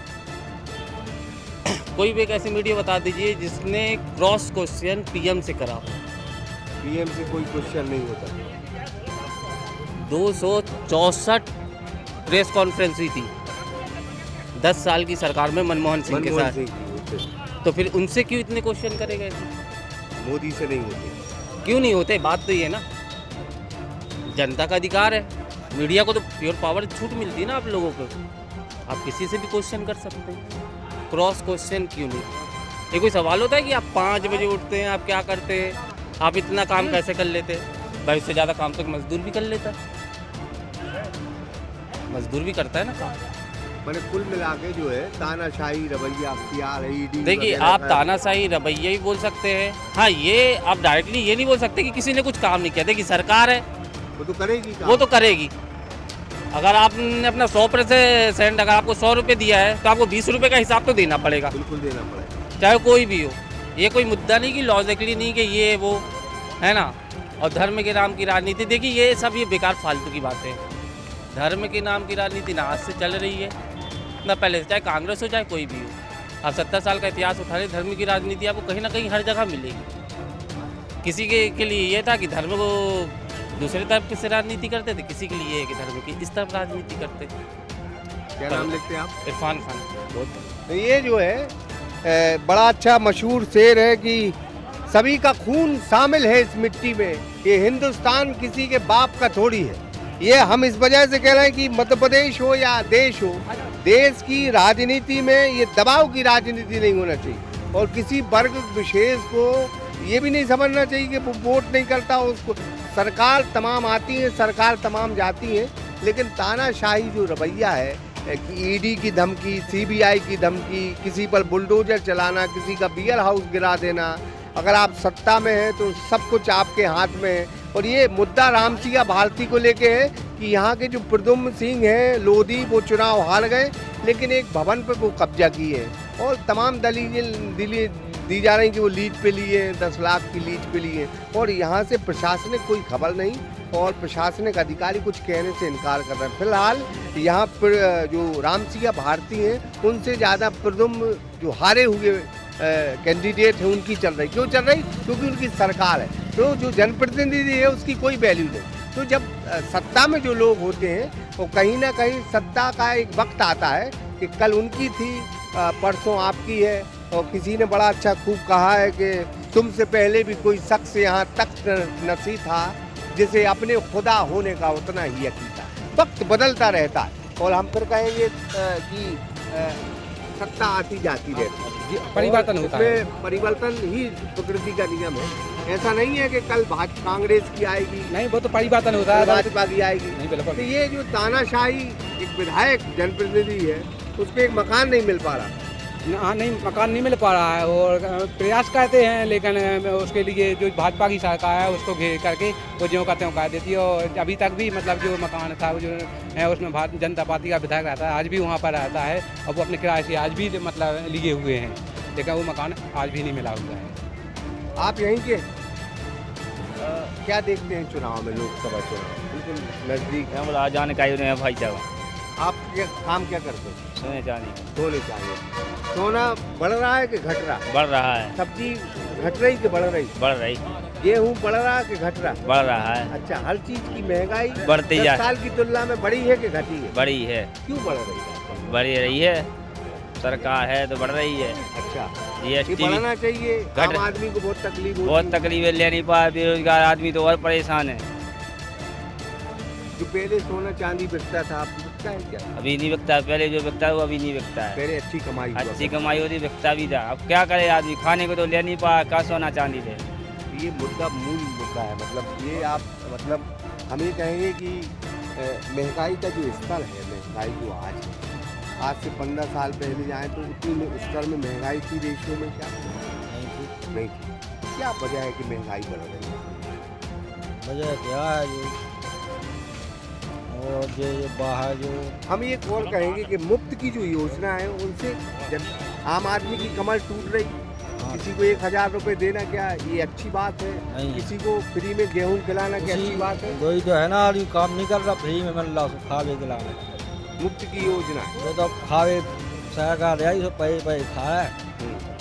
कोई भी एक ऐसी मीडिया बता दीजिए जिसने क्रॉस क्वेश्चन PM से करा। PM से कोई क्वेश्चन नहीं होता। 264 प्रेस कॉन्फ्रेंस हुई थी 10 साल की सरकार में मनमोहन सिंह के साथ। तो फिर उनसे क्यों इतने क्वेश्चन करे गए? मोदी से नहीं होते। क्यों नहीं होते? बात तो ये ना, जनता का अधिकार है, मीडिया को तो प्योर पावर छूट मिलती है ना आप लोगों को। आप किसी से भी क्वेश्चन कर सकते हैं, क्रॉस क्वेश्चन क्यों नहीं? ये कोई सवाल होता है कि आप 5 बजे उठते हैं, आप क्या करते हैं, आप इतना काम कैसे कर लेते हैं? भाई उससे ज़्यादा काम तो मजदूर भी कर लेता है, मजदूर भी करता है ना काम। मैंने कुल मिला के जो है तानाशाही रवैया अख्तियार है ED। देखिए आप तानाशाही रवैया भी बोल सकते हैं, हाँ ये आप डायरेक्टली ये नहीं बोल सकते कि किसी ने कुछ काम नहीं किया। देखिए सरकार है वो तो करेगी काम। वो तो करेगी। अगर आपने अपना 100% अगर आपको 100 रुपये दिया है तो आपको 20 रुपये का हिसाब तो देना पड़ेगा। बिल्कुल देना पड़ेगा, चाहे कोई भी हो। ये कोई मुद्दा नहीं कि लॉजिकली नहीं कि ये वो है ना। और धर्म के नाम की राजनीति, देखिए ये सब ये बेकार फालतू की बातें हैं। धर्म के नाम की राजनीति ना आज से चल रही है ना पहले से, चाहे कांग्रेस हो चाहे कोई भी हो। आप 70 साल का इतिहास उठा रहे, धर्म की राजनीति आपको कहीं ना कहीं हर जगह मिलेगी। किसी के लिए ये था कि धर्म को दूसरे तरफ से राजनीति करते थे, किसी के लिए कि धर्म की इस तरफ राजनीति करते थे। क्या नाम लिखते हैं आप? इरफान खान। तो ये जो है बड़ा अच्छा मशहूर शेर है कि सभी का खून शामिल है इस मिट्टी में, ये हिंदुस्तान किसी के बाप का थोड़ी है। ये हम इस वजह से कह रहे हैं कि मध्य प्रदेश हो या देश हो, देश की राजनीति में ये दबाव की राजनीति नहीं होना चाहिए और किसी वर्ग विशेष को ये भी नहीं समझना चाहिए कि वो वोट नहीं करता उसको। सरकार तमाम आती है, सरकार तमाम जाती है, लेकिन तानाशाही जो रवैया है कि ईडी की धमकी, सीबीआई की धमकी, किसी पर बुलडोजर चलाना, किसी का बियर हाउस गिरा देना, अगर आप सत्ता में हैं तो सब कुछ आपके हाथ में है। और ये मुद्दा रामसिंह भारती को लेके है कि यहाँ के जो प्रद्युम्न सिंह हैं लोधी, वो चुनाव हार गए लेकिन एक भवन पे वो कब्जा किए और तमाम दलीलें दी जा रही कि वो लीज पे लिए, 10 लाख की लीज पे लिए और यहाँ से प्रशासनिक कोई खबर नहीं और प्रशासनिक अधिकारी कुछ कहने से इनकार कर रहे हैं। फिलहाल यहाँ पर जो रामसिंह भारती हैं उनसे ज़्यादा प्रद्युम्न जो हारे हुए कैंडिडेट है उनकी चल रही। क्यों चल रही? क्योंकि उनकी सरकार है, तो जो जनप्रतिनिधि है उसकी कोई वैल्यू नहीं। तो जब सत्ता में जो लोग होते हैं वो कहीं ना कहीं सत्ता का एक वक्त आता है कि कल उनकी थी, परसों आपकी है। और किसी ने बड़ा अच्छा खूब कहा है कि तुमसे पहले भी कोई शख्स यहाँ तख्त नसी था जिसे अपने खुदा होने का उतना ही यकीन था। वक्त बदलता रहता है और हम फिर कहेंगे कि सत्ता आती जाती रहती है, परिवर्तन होता है। परिवर्तन ही प्रकृति का नियम है। ऐसा नहीं है कि कल भाजपा कांग्रेस की आएगी, नहीं, वो तो परिवर्तन होता है, भाजपा की आएगी। नहीं, बिल्कुल। तो ये जो तानाशाही एक विधायक जनप्रतिनिधि है उसको एक मकान नहीं मिल पा रहा। हाँ, नहीं, मकान नहीं मिल पा रहा है और प्रयास करते हैं लेकिन उसके लिए जो भाजपा की सरकार है उसको घेर करके वो ज्यों का त्यों कर देती है। और अभी तक भी मतलब जो मकान था वो जो है उसमें भारतीय जनता पार्टी का विधायक रहता है, आज भी वहाँ पर रहता है और वो अपने किराए से आज भी मतलब लिए हुए हैं, लेकिन वो मकान आज भी नहीं मिला हुआ है। आप यहीं के क्या देखते हैं चुनाव में, लोकसभा चुनाव बिल्कुल नजदीक है, हम जानकारी नहीं है भाई साहब। आप काम क्या करते हैं? सोने चांदी। सोने चाहिए। सोना बढ़ रहा है कि घट रहा? बढ़ रहा है। सब्जी घट रही कि बढ़ रही? बढ़ रही। गेहूँ बढ़ रहा कि घट रहा? बढ़ रहा है। अच्छा, हर चीज की महंगाई बढ़ती है। 10 साल की तुलना में बढ़ी है कि घटी है? बढ़ी है। क्यों बढ़ रही है? बढ़ रही है, सरकार है तो बढ़ रही है। अच्छा, GST बढ़ना चाहिए। आम आदमी को बहुत तकलीफ होती है। बहुत तकलीफें ले नहीं पा, बेरोजगार आदमी तो और परेशान है। जो पहले सोना चांदी बिकता था अब बिकता है क्या? अभी नहीं बिकता, पहले जो बिकता है वो अभी नहीं बिकता है। पहले अच्छी कमाई होती, बिकता भी था। अब क्या करे आदमी, खाने को तो ले नहीं पा, क्या सोना चांदी ले। ये मुद्दा मूल मुद्दा है। मतलब ये आप मतलब हम ये कहेंगे कि महंगाई का जो स्तर है, महंगाई जो आज है, आज से 15 साल पहले जाएं तो उतनी स्तर में महंगाई थी रेशियो में क्या? नहीं थी। क्या वजह है कि महंगाई बढ़ रही है? वजह क्या है और ये बाहर जो हम ये और कहेंगे कि मुफ्त की जो योजना है उनसे आम आदमी की कमर टूट रही। किसी को 1000 रुपए देना क्या ये अच्छी बात है? किसी को फ्री में गेहूं खिलाना क्या अच्छी बात है? वही तो है ना, काम नहीं कर रहा, फ्री में मिल रहा, खावे खिलाना। मुफ्त की योजना ये तो खावे सरकार पैसे खा रहा है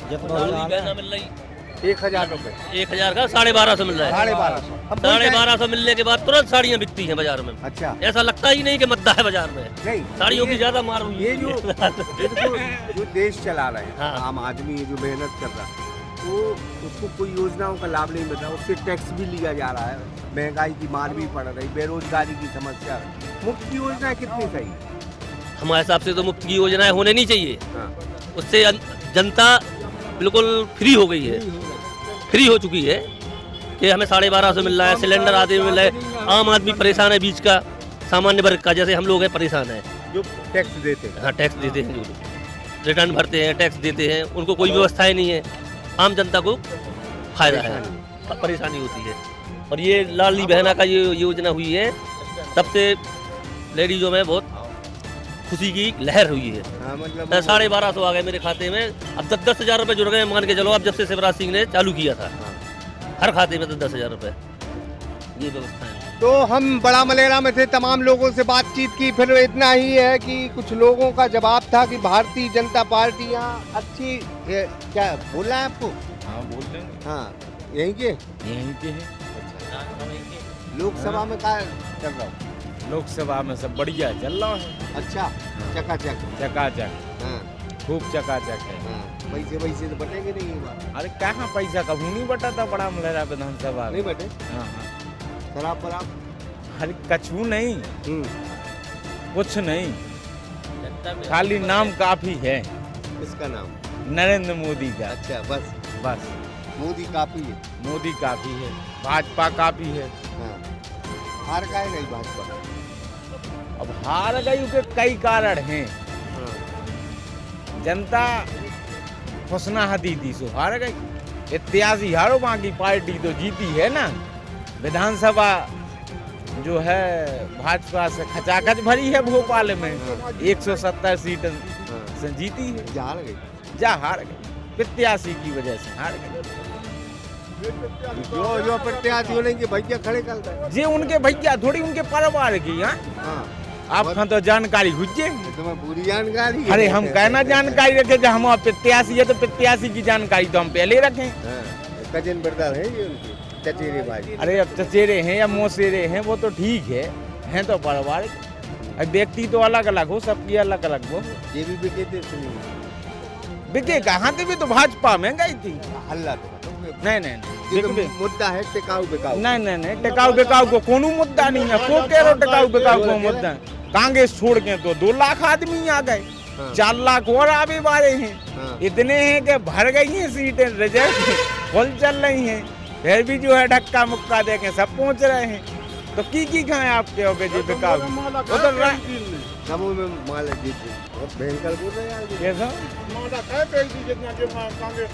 जितना मिल रही 1000 रुपए, 1000 का 1250 मिल रहा है। 1250 मिलने के बाद तुरंत साड़ियाँ बिकती हैं बाजार में। अच्छा, ऐसा लगता ही नहीं कि मद्दा है बाजार में। नहीं, साड़ियों की ज्यादा मार हुई। ये जो देश चला रहे हैं, आम आदमी जो मेहनत कर रहा है तो उसको कोई योजनाओं का लाभ नहीं मिल रहा, उससे टैक्स भी लिया जा रहा है, महंगाई की मार भी पड़ रही, बेरोजगारी की समस्या। मुफ्त की योजना कितनी सही? हमारे हिसाब से तो मुफ्त की योजनाएं होने नहीं चाहिए। उससे जनता बिल्कुल फ्री हो गई है, फ्री हो चुकी है कि हमें 1250 मिल रहा है, सिलेंडर आदि मिल रहा है। आम आदमी परेशान है, बीच का सामान्य वर्ग का, जैसे हम लोग हैं परेशान है, जो टैक्स देते हैं। हाँ, टैक्स देते हैं, जो रिटर्न भरते हैं, टैक्स देते हैं, उनको कोई व्यवस्थाएं नहीं है। आम जनता को फायदा है, परेशानी होती है। और ये लाडली बहना का ये योजना हुई है, तब से लेडीजों में बहुत खुशी की लहर हुई है। मतलब 1250 आ गए मेरे खाते में। अब 10,000 रुपये जुड़ गए, मान के चलो। अब जब से शिवराज सिंह ने चालू किया था, हर खाते में 10,000 रुपये, ये व्यवस्था है। तो हम बड़ा मलेरा में थे, तमाम लोगों से बातचीत की, फिर इतना ही है कि कुछ लोगों का जवाब था कि भारतीय जनता पार्टी यहाँ अच्छी क्या बोल रहा है आपको? हाँ, बोल रहे हैं। हाँ, यहीं के हैं। लोकसभा में क्या चल रहा है? लोकसभा में सब बढ़िया चल रहा है। अच्छा, चकाचक। चकाचक, हाँ, खूब चकाचक है। हाँ। पैसे तो बटेंगे नहीं ये बार। अरे कहाँ पैसा कभी नहीं बटा था बड़ा मलेरा विधानसभा नहीं में। बटे। हाँ हाँ। शराब वराब। अरे कछू नहीं, कुछ नहीं, खाली नाम काफी है। इसका नाम नरेंद्र मोदी का। अच्छा, बस बस मोदी काफी है। मोदी काफी है, भाजपा काफी है। हाँ। हार का है नहीं भाजपा। अब हार गई के कई कारण हैं। हाँ। जनता फसना हती थी सो हार गई। इत्यासी हारो बाकी पार्टी तो जीती है ना। विधानसभा जो है भाजपा से खचाखच भरी है भोपाल में। 170 सीट से जीती है। जा हार गई। जा हार गई, प्रत्याशी की वजह से हार गई। जो प्रत्याशी होने के भैया खड़े कर रहे। जे उनके भैया थोड़ी उनके परिवार की। हाँ, आपका तो जानकारी हुज्जे। तुम्हें पूरी जानकारी है। अरे हम कहना जानकारी रखे जब हम प्रत्याशी है तो प्रत्याशी की जानकारी तो हम पहले रखें। कजन ब्रदर है ये उनके चचेरे भाई। अरे अब चचेरे हैं या मौसेरे हैं वो तो ठीक है तो पारिवारिक। अब व्यक्ति तो अलग अलग हो, सबकी अलग अलग हो। ये भी बिके थे सुनिए। बिके कहाँ थे, भी तो भाजपा में गई थी। हल्ला नहीं तो मुद्दा है टिकाऊ बिकाऊ। नहीं टिकाऊ बिकाऊ को कोनो मुद्दा नहीं है। को कह रहे टिकाऊ बिकाऊ को मुद्दा है। कांग्रेस छोड़ के तो 2 लाख आदमी आ गए। 4 लाख और आवे वाले हैं। इतने हैं कि भर गई हैं सीटें, रिजल्ट फुल चल रही हैं। फिर भी जो है धक्का मुक्का देके सब पहुंच रहे हैं। तो की खाए आपके हो गए जी बिकाऊ उधर दमोह में माल जीते और भयंकर बोल रहे हैं कैसा। कांग्रेस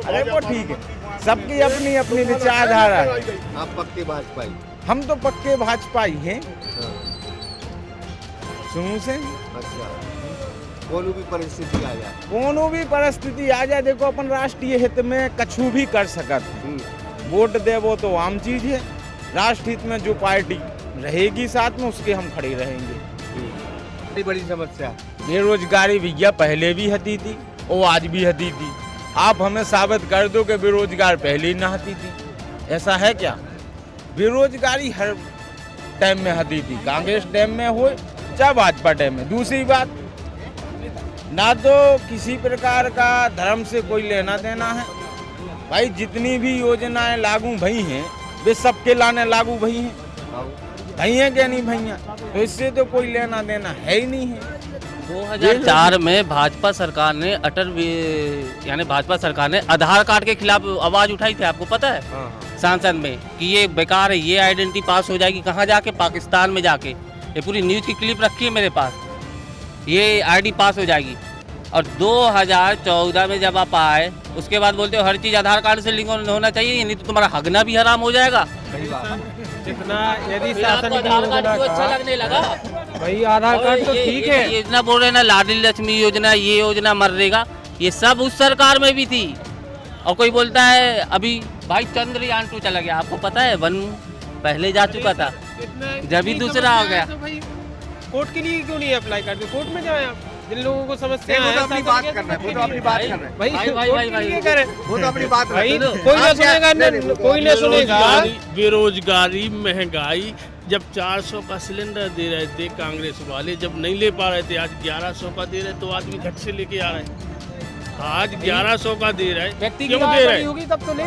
अरे वो ठीक है, सबकी अपनी अपनी विचारधारा है। आप पक्के भाजपाई। हम तो पक्के भाजपाई हैं शुरू से। अच्छा, कोनो भी परिस्थिति आ जाए। कोनो भी परिस्थिति आ जाए, देखो अपन राष्ट्रीय हित में कछु भी कर सकते। वोट दे वो तो आम चीज है। राष्ट्र हित में जो पार्टी रहेगी साथ में उसके हम खड़े रहेंगे। बड़ी समस्या बेरोजगारी भैया पहले भी हती थी और आज भी हती थी। आप हमें साबित कर दो कि बेरोजगार पहले ही ना हती थी। ऐसा है क्या? बेरोजगारी हर टाइम में हती थी, कांग्रेस टाइम में हो चाहे भाजपा टाइम में। दूसरी बात, ना तो किसी प्रकार का धर्म से कोई लेना देना है भाई। जितनी भी योजनाएं लागू भई हैं वे सबके लाने लागू भई हैं। भई हैं क्या नहीं भैया? तो इससे तो कोई लेना देना है ही नहीं है। 2004 में भाजपा सरकार ने यानी भाजपा सरकार ने आधार कार्ड के खिलाफ आवाज उठाई थी, आपको पता है? संसद में कि ये बेकार है, ये आइडेंटिटी पास हो जाएगी कहाँ जाके, पाकिस्तान में जाके। ये पूरी न्यूज़ की क्लिप रखी है मेरे पास। ये आईडी पास हो जाएगी। और 2014 में जब आप आए उसके बाद बोलते हो हर चीज़ आधार कार्ड से लिंक होना चाहिए, नहीं तो तुम्हारा हगना भी हराम हो जाएगा। जितना यदि शासन की योजना का अच्छा लगने लगा भाई आधार कार्ड तो ठीक है। योजना बोल रहे ना, लाडली लक्ष्मी योजना, ये योजना मनरेगा, ये सब उस सरकार में भी थी। और कोई बोलता है अभी भाई चंद्रयान 2 चला गया, आपको पता है? 1 पहले जा चुका था, जब भी दूसरा आ गया। कोर्ट के लिए क्यों नहीं अप्लाई करते? कोर्ट में जाए आप। जिन लोगों को समस्या है, अपनी बात कर रहे हैं, वो तो अपनी बात कर रहे हैं भाई, वो तो अपनी बात भाई, कोई ना सुनेगा, कोई ना सुनेगा। बेरोजगारी, महंगाई, जब 400 का सिलेंडर दे रहे थे कांग्रेस वाले, जब नहीं ले पा रहे थे, आज 1100 का दे रहे तो आदमी झट से लेके आ रहे हैं। आज 1100 का दे रहे, क्यों दे रहे?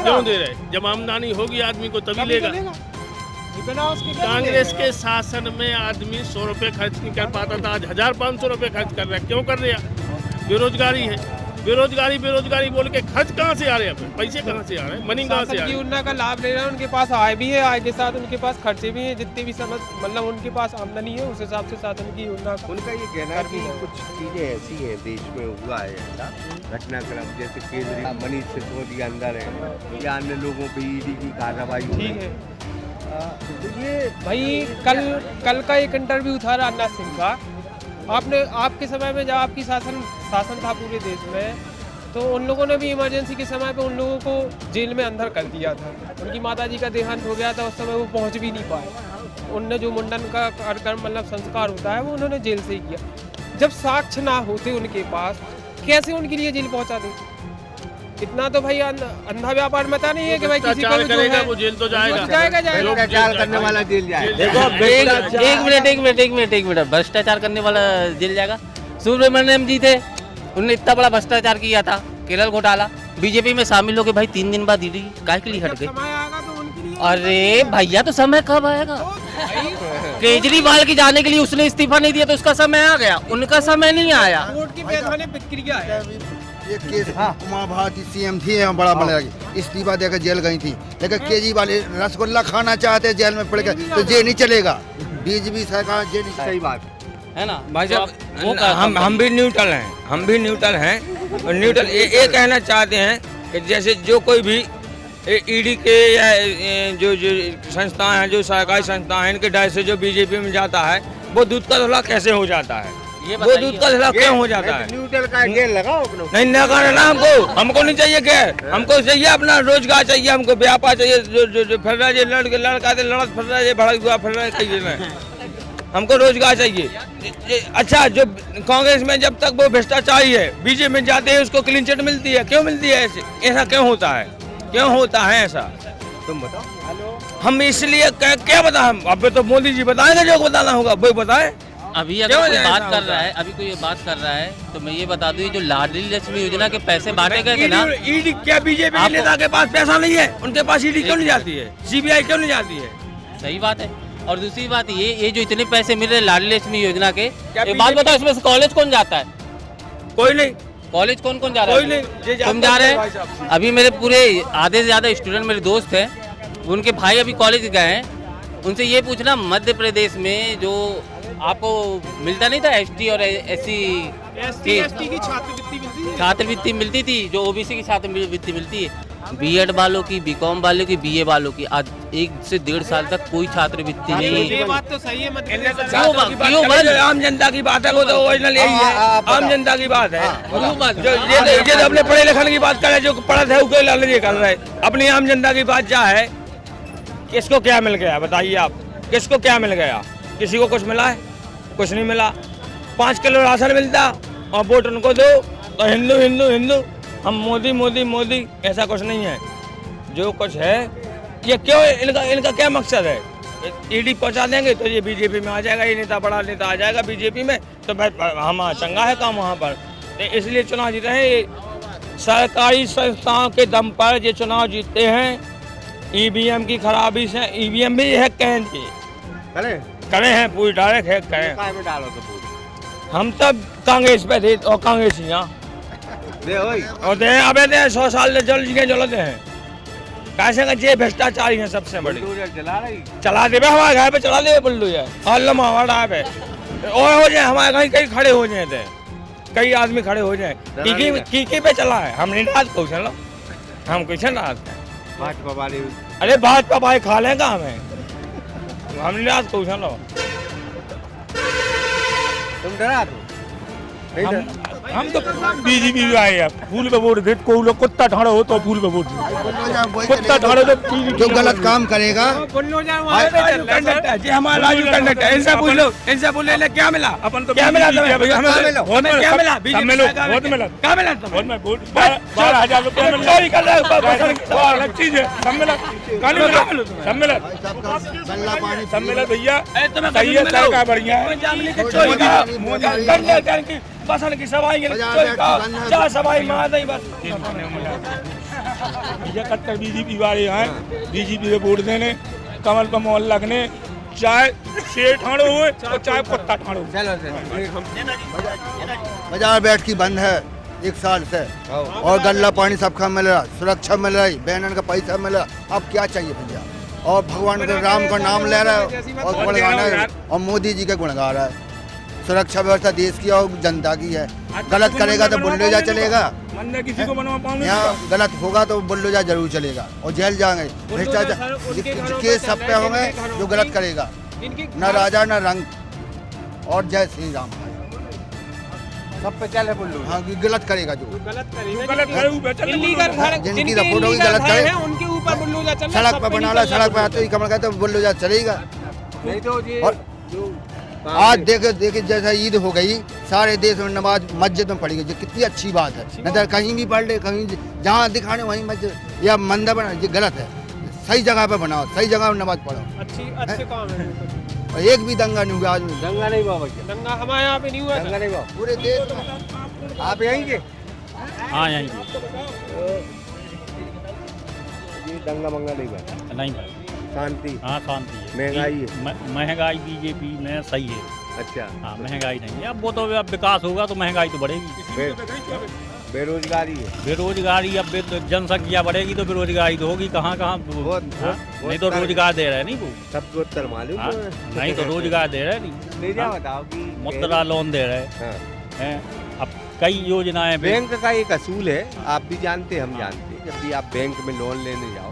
क्यों दे रहे? जब आमदनी होगी आदमी को तभी लेगा। कांग्रेस के शासन में आदमी 100 रुपये खर्च नहीं कर पाता था, आज 1500 रुपये खर्च कर रहा है। क्यों कर रहे हैं? बेरोजगारी है। बेरोजगारी बोल के खर्च कहाँ से आ रहे हैं? पैसे कहाँ से आ रहे हैं? मनी कहाँ से आ रहे हैं? योजना का लाभ ले रहे हैं, उनके पास आय भी है, आय के साथ उनके पास खर्चे भी हैं। जितने भी मतलब उनके पास आमदनी है उस हिसाब से शासन की योजना। उनका ये कहना है कि कुछ चीजें ऐसी हैं देश में हुआ है ऐसा घटनाक्रम, जैसे केजरीवाल, मनीष सिसोदिया अंदर है या अन्य लोगों पर ईडी की कार्रवाई। ठीक है, तो ये भाई कल का एक इंटरव्यू था राजनाथ सिंह का। आपके समय में जब आपकी शासन था पूरे देश में, तो उन लोगों ने भी इमरजेंसी के समय पे उन लोगों को जेल में अंदर कर दिया था। उनकी माताजी का देहांत हो गया था, उस समय वो पहुंच भी नहीं पाए। उनने जो मुंडन का कार्यक्रम मतलब संस्कार होता है वो उन्होंने जेल से ही किया। जब साक्ष्य ना होते उनके पास, कैसे उनके लिए जेल पहुंचा दे? इतना तो भाई अंधा व्यापार मता नहीं है कि भाई किसी को भी जो है वो जेल तो जाएगा जाएगा। भ्रष्टाचार करने वाला जेल जाए। देखो एक मिनट भ्रष्टाचार करने वाला जेल जाएगा। सुब्रमण्यम जी थे, उन्होंने इतना बड़ा भ्रष्टाचार किया था, केरल घोटाला, बीजेपी में शामिल हो के भाई 3 दिन बाद ईडी काहे के लिए हट गए? अरे भैया तो समय कब आएगा? केजरीवाल की जाने के लिए उसने इस्तीफा नहीं दिया तो उसका समय आ गया, उनका समय नहीं आया। वोट की बेधाने प्रक्रिया है। ये केस उमा भारती सीएम थी बड़ा मलेरा की, इस्तीफा देकर जेल गई थी, लेकिन केजरीवाल रसगुल्ला खाना चाहते जेल में पड़ गए तो जेल नहीं चलेगा। बीजेपी सरकार जेल नहीं। सही बात है ना भाई साहब, हम भी न्यूट्रल हैं, और न्यूट्रल ये कहना चाहते हैं कि जैसे जो कोई भी ईडी के या जो संस्थाएं हैं, जो सरकारी संस्थाएं हैं, इनके डाय से जो बीजेपी में जाता है वो दूध का धुला कैसे हो जाता है? वो दूध का धुला क्यों हो जाता है? न्यूट्रल का गेल लगाओ अपने। नहीं लगाना ना, हमको नहीं चाहिए क्या, हमको चाहिए अपना रोजगार चाहिए, हमको व्यापार चाहिए। जो फिर रहा है लड़का लड़त फिर रहा है, भड़क हुआ फिर रहा है, कहिए ना हमको रोजगार चाहिए। अच्छा, जो कांग्रेस में जब तक वो भ्रष्टाचारी है, बीजेपी में जाते हैं उसको क्लीन चिट मिलती है, क्यों मिलती है? ऐसा क्यों होता है? क्यों होता है ऐसा? तुम बताओ। हम इसलिए क्या बताएं? अब तो मोदी जी बताएंगे, जो बताना होगा वो बताएं। अभी अगर कोई बात कर रहा है, अभी कोई ये बात कर रहा है तो मैं ये बता दूं, जो लाडली लक्ष्मी योजना के पैसे बांटे गए थे ना, ईडी क्या बीजेपी नेता के पास पैसा नहीं है? उनके पास ईडी क्यों नहीं जाती है? सीबीआई क्यों नहीं जाती है? सही बात है। और दूसरी बात ये जो इतने पैसे मिल रहे हैं लाडली लक्ष्मी योजना के, एक बात बताओ, इसमें से कॉलेज कौन जाता है? कोई नहीं। कॉलेज कौन जा रहा है? कोई नहीं। तुम जा रहे हैं? अभी मेरे पूरे आधे से ज्यादा स्टूडेंट मेरे दोस्त हैं, उनके भाई अभी कॉलेज गए हैं। उनसे ये पूछना, मध्य प्रदेश में जो आपको मिलता नहीं था एसटी और एससी की छात्रवृत्ति मिलती थी, जो ओबीसी की छात्रवृत्ति मिलती है, बीएड वालों की, बीकॉम वालों की, बीए वालों की आज 1 से 1.5 साल तक कोई छात्रवृत्ति नहीं। ये बात तो सही है, आम जनता की बात है, वो तो ओरिजिनल यही है, आम जनता की बात है। जो ये अपने पढ़े लिखने की बात कर रहे, जो पढ़ा था उसको लालच कर रहे, अपनी आम जनता की बात क्या है? किसको क्या मिल गया बताइए आप? किसको क्या मिल गया? किसी को कुछ मिला है? कुछ नहीं मिला। 5 किलो राशन मिलता और वोट उनको दो तो हिंदू हिंदू हिंदू, हम मोदी मोदी मोदी, ऐसा कुछ नहीं है। जो कुछ है ये क्यों, इनका क्या मकसद है? ईडी पहुंचा देंगे तो ये बीजेपी में आ जाएगा, ये नेता बड़ा नेता आ जाएगा बीजेपी में, तो हम चंगा है काम वहाँ पर। तो इसलिए चुनाव जीते हैं, ये सरकारी संस्थाओं के दम पर ये चुनाव जीतते हैं। ईवीएम की खराबी से ईवीएम भी हैक करे हैं, पूरी डायरेक्ट हैक करें। डालो तो पूरी। हम तब कांग्रेस पे थे और कांग्रेसियाँ और दे अबे दे 100 साल जल जी के जलते हैं। कैसे का ये भ्रष्टाचारी है सबसे बड़ी। चला दे हमारे घर पे, चला दे बुलडोजर, हल्लम हमारा पे और हो जाए, हमारे कहीं खड़े हो जाए थे, कई आदमी खड़े हो जाए। कीकी पे चला है, हम नहीं रात को चलो, हम कुछ रात भाजपा वाले। अरे भाजपा भाई खा लेगा हमें, हम नहीं रात को चलो। तुम डरा दो। हम तो बीजेपी में आए हैं, फूल पे वोट दे, कोई लोग कुत्ता ठाड़ा हो तो फूल पे वोट दे, कुत्ता ठाड़ा तो जो गलत काम करेगा। जी हमारा राजू कंडक्टर है, इनसे पूछ लो, इनसे पूछ ले क्या मिला? अपन तो क्या मिला? क्या मिला? वोट मिला, क्या मिला? 12,000 रुपये मिला। चोरी कर रहा है, चीज है, सब मिला, सब मिला भैया, सही है, सरकार बढ़िया है। बसन की सवाई क्या सवाई मार नहीं बस। भैया कट्टर बीजेपी वाले हैं, बीजेपी से वोट देने, कमल पर मोहर लगने, चाहे शेर ठाड़ो हो और चाहे कुत्ता ठाड़ो। बाजार बैठ की बंद है 1 साल से, और गल्ला पानी सबका मिल रहा, सुरक्षा मिल रही, बहन का पैसा मिल रहा, अब क्या चाहिए भैया? और भगवान के राम का नाम ले रहा है और गुण गाना है, और मोदी जी का गुण गा रहा है। सुरक्षा व्यवस्था देश की और जनता की है, गलत करेगा तो बुलडोजर चलेगा, यहाँ गलत होगा तो बुलडोजर जरूर चलेगा और जेल जाएंगे। भ्रष्टाचार केस सब पे होंगे जो गलत करेगा, न राजा न रंग। और जय श्री राम, सब पे चले बुल्लू। हाँ, गलत करेगा जो जिनकी रिपोर्ट होगी गलत करे, उनके ऊपर बुलडोजर सड़क पर बना ला, सड़क पर आते ही कमल कहते बुलडोजर चलेगा। नहीं तो और आज देखे जैसा ईद हो गई, सारे देश में नमाज मस्जिद में पढ़ी गई, कितनी अच्छी बात है। नहीं कहीं भी पढ़ ले, कहीं जहाँ दिखाने वहीं मस्जिद या मंदिर बना, ये गलत है। सही जगह पे बनाओ, सही जगह में नमाज पढ़ो। अच्छे काम है। और एक भी दंगा नहीं हुआ आज में। दंगा नहीं हुआ भैया, दंगा हमारे यहाँ पे नहीं हुआ। दंगा नहीं हुआ पूरे देश में। आप यहीं के? हाँ यहीं ये दंगा मंगा नहीं हुआ, नहीं भाई, शांति। हाँ शांति है। महंगाई है? महंगाई बीजेपी में सही है। अच्छा। हाँ महंगाई नहीं है, अब वो तो अब विकास होगा तो महंगाई तो बढ़ेगी। बेरोजगारी है? बेरोजगारी, अब जनसंख्या बढ़ेगी तो बेरोजगारी तो होगी। कहाँ नहीं तो रोजगार दे रहे नहीं वो, सबको उत्तर मालूम हाँ? है। नहीं तो रोजगार दे रहे नहीं। क्या बताओ कि मुद्रा लोन दे रहे हैं। अब कई योजनाएं बैंक का एक असूल है, आप भी जानते हम जानते हैं। जब भी आप बैंक में लोन लेने जाओ,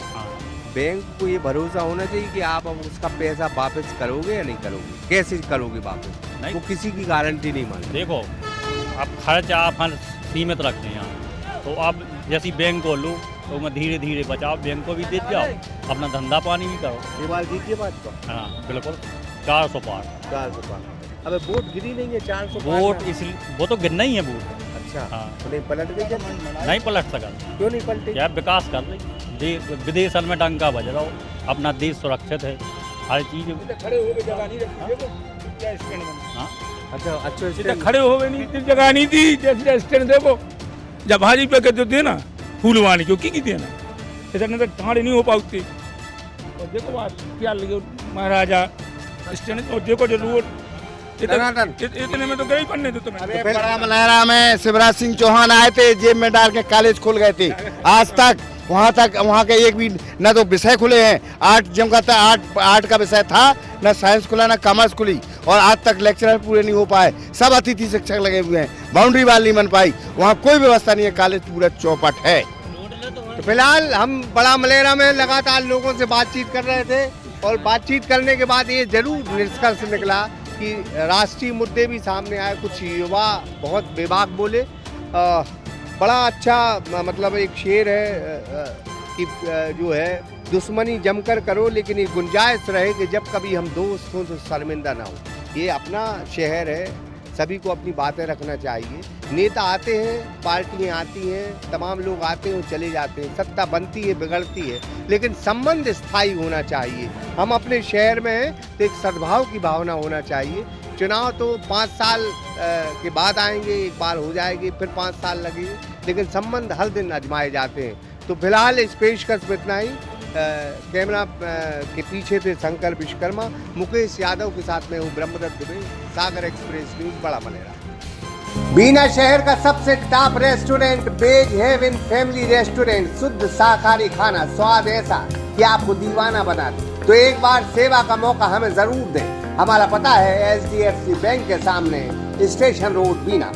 बैंक को ये भरोसा होना चाहिए कि आप अब उसका पैसा वापस करोगे या नहीं करोगे, कैसे करोगे वापस, वो किसी की गारंटी नहीं मानते। देखो अब खर्च आप सीमित रखते हैं यहाँ, तो आप जैसी बैंक को लो तो मैं धीरे धीरे बचाओ, बैंक को भी दे जाओ, अपना धंधा पानी भी करो। ये बात दीजिए बात को। हाँ बिल्कुल, 400 पार। 400 पार। अबे वोट गिरी नहीं है 400 वोट, इसलिए वो तो गिरना ही है वोट। अच्छा। हाँ तो नहीं पलट गई जब? नहीं पलट सका। क्यों नहीं पलटी? क्या विकास कर रही, विदेशन में डंका बज रहा हो, अपना देश सुरक्षित है, हर चीज। खड़े हो गए, जगह नहीं रखी। हाँ अच्छा, खड़े हो गए, नहीं जगह नहीं थी। जैसे स्टैंड देखो, जब हाजी पे कहते थे ना फूलवानी क्योंकि की देना, इधर ठाड़े नहीं हो पाते। और देखो बात क्या लगे महाराजा स्टैंड, और देखो जो रोड इतने में तो गए पन्ने तो तुम्हें। बड़ा मलहरा में शिवराज सिंह चौहान आए थे, जेब में डाल के कॉलेज खुल गए थे। आज तक वहाँ के एक भी न तो विषय खुले हैं। आर्ट जम का था, आर्ट का विषय था, न साइंस खुला न कॉमर्स खुली, और आज तक लेक्चरर पूरे नहीं हो पाए। सब अतिथि शिक्षक लगे हुए हैं, बाउंड्री वाल नहीं बन पाई, वहाँ कोई व्यवस्था नहीं है, कॉलेज पूरा चौपट है। तो फिलहाल हम बड़ा मलेरा में लगातार लोगों से बातचीत कर रहे थे, और बातचीत करने के बाद ये जरूर निष्कर्ष निकला कि राष्ट्रीय मुद्दे भी सामने आए। कुछ युवा बहुत बेबाक बोले। बड़ा अच्छा मतलब एक शेर है कि जो है दुश्मनी जमकर करो, लेकिन ये गुंजाइश रहे कि जब कभी हम दोस्त हों तो शर्मिंदा ना हो। ये अपना शहर है, सभी को अपनी बातें रखना चाहिए। नेता आते हैं, पार्टियां आती हैं, तमाम लोग आते हैं, चले जाते हैं, सत्ता बनती है, बिगड़ती है, लेकिन संबंध स्थायी होना चाहिए। हम अपने शहर में हैं तो एक सद्भाव की भावना होना चाहिए। चुनाव तो 5 साल के बाद आएंगे, एक बार हो जाएंगे, फिर 5 साल लगेंगे, लेकिन संबंध हर दिन आजमाए जाते हैं। तो फिलहाल इस पेशकश में इतना ही। कैमरा के पीछे थे शंकर विश्वकर्मा, मुकेश यादव के साथ में हूँ ब्रह्मदत्त दुबे, सागर एक्सप्रेस न्यूज, बड़ा मलेरा। बीना शहर का सबसे टॉप रेस्टोरेंट बेज हेवन फैमिली रेस्टोरेंट, शुद्ध शाकाहारी खाना, स्वाद ऐसा कि आपको दीवाना बना दे। तो एक बार सेवा का मौका हमें जरूर दें। हमारा पता है SDFC बैंक के सामने, स्टेशन रोड, बीना।